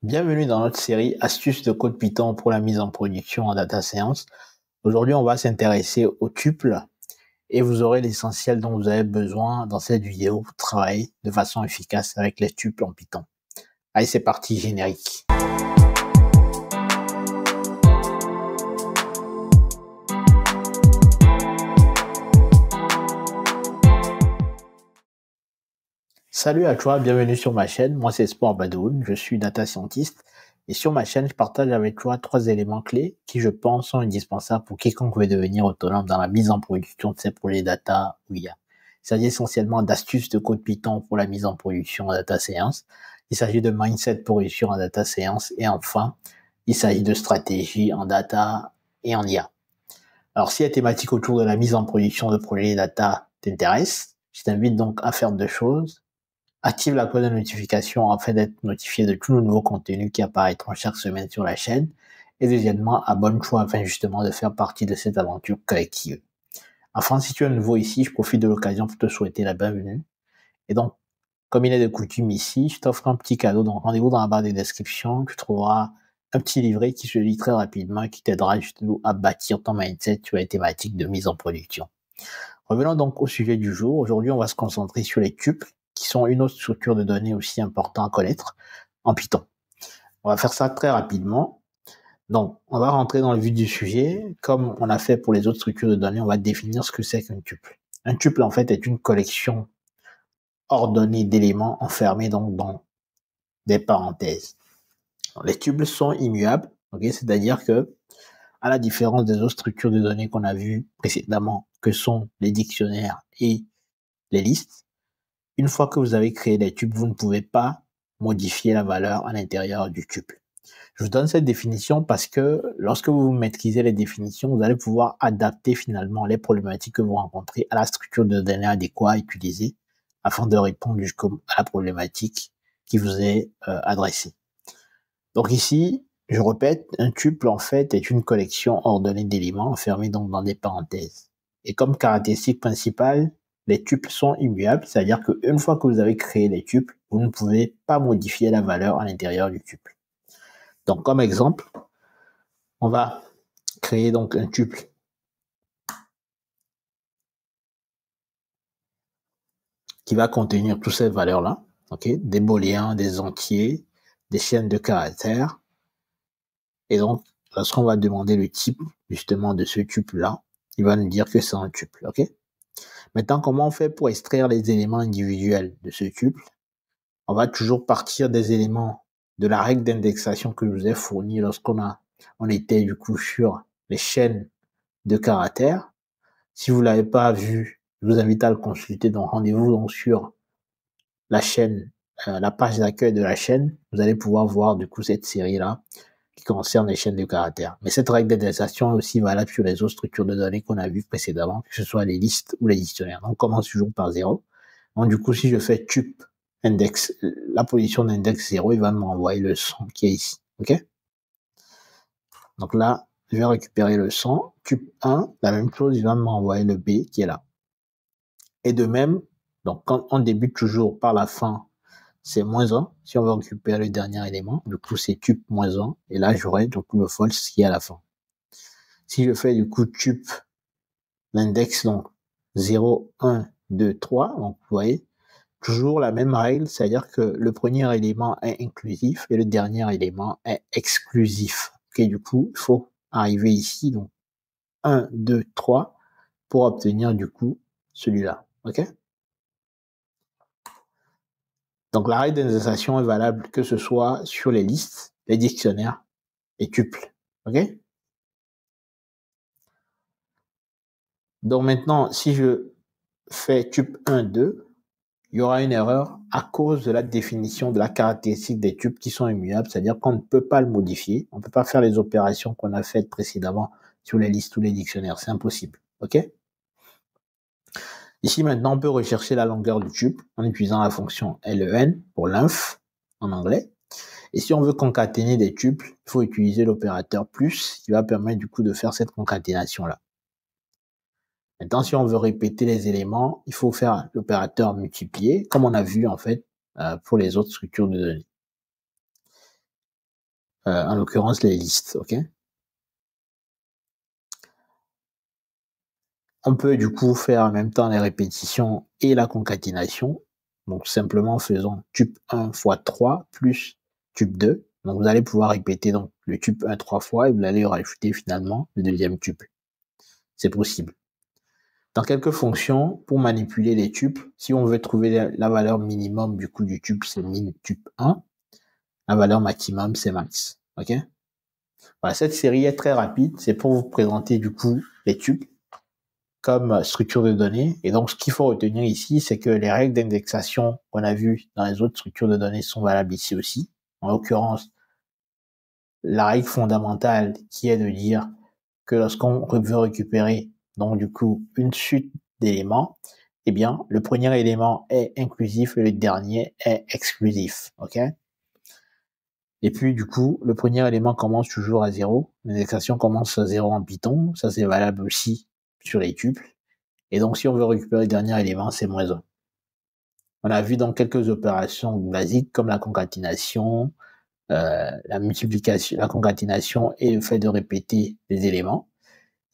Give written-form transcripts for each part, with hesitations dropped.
Bienvenue dans notre série Astuces de code Python pour la mise en production en data science. Aujourd'hui, on va s'intéresser aux tuples et vous aurez l'essentiel dont vous avez besoin dans cette vidéo pour travailler de façon efficace avec les tuples en Python. Allez, c'est parti, générique. Salut à toi, bienvenue sur ma chaîne. Moi, c'est Sport Badoun, je suis data scientist. Et sur ma chaîne, je partage avec toi 3 éléments clés qui, je pense, sont indispensables pour quiconque veut devenir autonome dans la mise en production de ses projets data ou IA. Il s'agit essentiellement d'astuces de code Python pour la mise en production en data science. Il s'agit de mindset pour réussir en data science. Et enfin, il s'agit de stratégie en data et en IA. Alors, si la thématique autour de la mise en production de projets data t'intéresse, je t'invite donc à faire 2 choses. Active la cloche de notification afin d'être notifié de tous nos nouveaux contenus qui apparaîtront chaque semaine sur la chaîne. Et deuxièmement, abonne-toi afin justement de faire partie de cette aventure collective. Enfin, si tu es nouveau ici, je profite de l'occasion pour te souhaiter la bienvenue. Et donc, comme il est de coutume ici, je t'offre un petit cadeau. Donc, rendez-vous dans la barre de description. Tu trouveras un petit livret qui se lit très rapidement et qui t'aidera justement à bâtir ton mindset sur les thématiques de mise en production. Revenons donc au sujet du jour. Aujourd'hui, on va se concentrer sur les tuples, qui sont une autre structure de données aussi importante à connaître en Python. On va faire ça très rapidement. Donc, on va rentrer dans le vif du sujet. Comme on a fait pour les autres structures de données, on va définir ce que c'est qu'un tuple. Un tuple, en fait, est une collection ordonnée d'éléments enfermés donc dans des parenthèses. Les tuples sont immuables, c'est-à-dire que, à la différence des autres structures de données qu'on a vues précédemment, que sont les dictionnaires et les listes, une fois que vous avez créé les tuples, vous ne pouvez pas modifier la valeur à l'intérieur du tuple. Je vous donne cette définition parce que lorsque vous maîtrisez les définitions, vous allez pouvoir adapter finalement les problématiques que vous rencontrez à la structure de données adéquate à utiliser afin de répondre à la problématique qui vous est adressée. Donc ici, je répète, un tuple en fait est une collection ordonnée d'éléments enfermés donc dans des parenthèses. Et comme caractéristique principale, les tuples sont immuables, c'est-à-dire qu'une fois que vous avez créé les tuples, vous ne pouvez pas modifier la valeur à l'intérieur du tuple. Donc comme exemple, on va créer donc un tuple qui va contenir toutes ces valeurs-là, des booléens, des entiers, des chaînes de caractères. Et donc, lorsqu'on va demander le type justement de ce tuple-là, il va nous dire que c'est un tuple, Maintenant, comment on fait pour extraire les éléments individuels de ce tuple? On va toujours partir des éléments de la règle d'indexation que je vous ai fournie on était du coup sur les chaînes de caractères. Si vous l'avez pas vu, je vous invite à le consulter. Donc, rendez-vous donc sur la chaîne, la page d'accueil de la chaîne. Vous allez pouvoir voir du coup cette série-là qui concerne les chaînes de caractères. Mais cette règle d'indexation est aussi valable sur les autres structures de données qu'on a vues précédemment, que ce soit les listes ou les dictionnaires. Donc, on commence toujours par 0. Donc, du coup, si je fais tup index, la position d'index 0, il va m'envoyer le son qui est ici. Donc là, je vais récupérer le son. Tup 1, la même chose, il va m'envoyer le B qui est là. Et de même, donc quand on débute toujours par la fin, c'est -1. Si on veut récupérer le dernier élément, du coup, c'est tup -1. Et là, j'aurai du coup le false qui est à la fin. Si je fais du coup tup l'index, donc 0, 1, 2, 3, donc vous voyez, toujours la même règle, c'est-à-dire que le premier élément est inclusif et le dernier élément est exclusif. Du coup, il faut arriver ici, donc 1, 2, 3, pour obtenir du coup celui-là. Donc la règle d'indexation est valable que ce soit sur les listes, les dictionnaires et tuples. Donc maintenant, si je fais tup 1, 2, il y aura une erreur à cause de la définition de la caractéristique des tuples qui sont immuables, c'est-à-dire qu'on ne peut pas le modifier, on ne peut pas faire les opérations qu'on a faites précédemment sur les listes ou les dictionnaires, c'est impossible. Ici maintenant, on peut rechercher la longueur du tuple en utilisant la fonction len pour l'inf en anglais. Et si on veut concaténer des tuples, il faut utiliser l'opérateur plus qui va permettre du coup de faire cette concaténation-là. Maintenant, si on veut répéter les éléments, il faut faire l'opérateur multiplier, comme on a vu en fait pour les autres structures de données. en l'occurrence les listes, ok? On peut du coup faire en même temps les répétitions et la concaténation. Donc simplement faisons tube 1 fois 3 plus tube 2. Donc vous allez pouvoir répéter donc le tube 1 3 fois et vous allez rajouter finalement le deuxième tube. C'est possible. Dans quelques fonctions, pour manipuler les tubes, si on veut trouver la valeur minimum du coup du tube, c'est min tube 1. La valeur maximum, c'est max. Ok? Voilà, cette série est très rapide. C'est pour vous présenter du coup les tubes comme structure de données. Et donc, ce qu'il faut retenir ici, c'est que les règles d'indexation qu'on a vues dans les autres structures de données sont valables ici aussi. En l'occurrence, la règle fondamentale qui est de dire que lorsqu'on veut récupérer, donc du coup, une suite d'éléments, eh bien, le premier élément est inclusif et le dernier est exclusif. OK? Et puis, du coup, le premier élément commence toujours à 0. L'indexation commence à 0 en Python. Ça, c'est valable aussi sur les tuples. Et donc, si on veut récupérer le dernier élément, c'est -1. On a vu dans quelques opérations basiques comme la concaténation, la multiplication, la concaténation et le fait de répéter les éléments.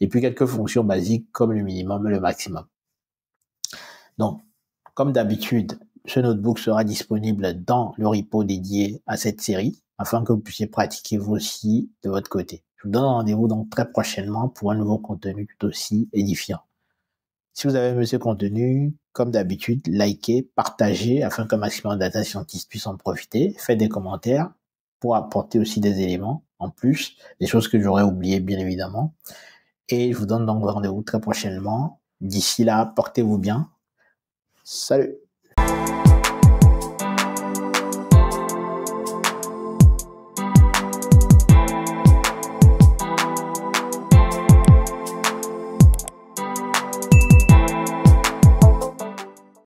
Et puis quelques fonctions basiques comme le minimum et le maximum. Donc, comme d'habitude, ce notebook sera disponible dans le repo dédié à cette série afin que vous puissiez pratiquer vous aussi de votre côté. Je vous donne rendez-vous donc très prochainement pour un nouveau contenu tout aussi édifiant. Si vous avez aimé ce contenu, comme d'habitude, likez, partagez afin qu'un maximum de data scientists puissent en profiter. Faites des commentaires pour apporter aussi des éléments en plus, des choses que j'aurais oubliées bien évidemment. Et je vous donne donc rendez-vous très prochainement. D'ici là, portez-vous bien. Salut!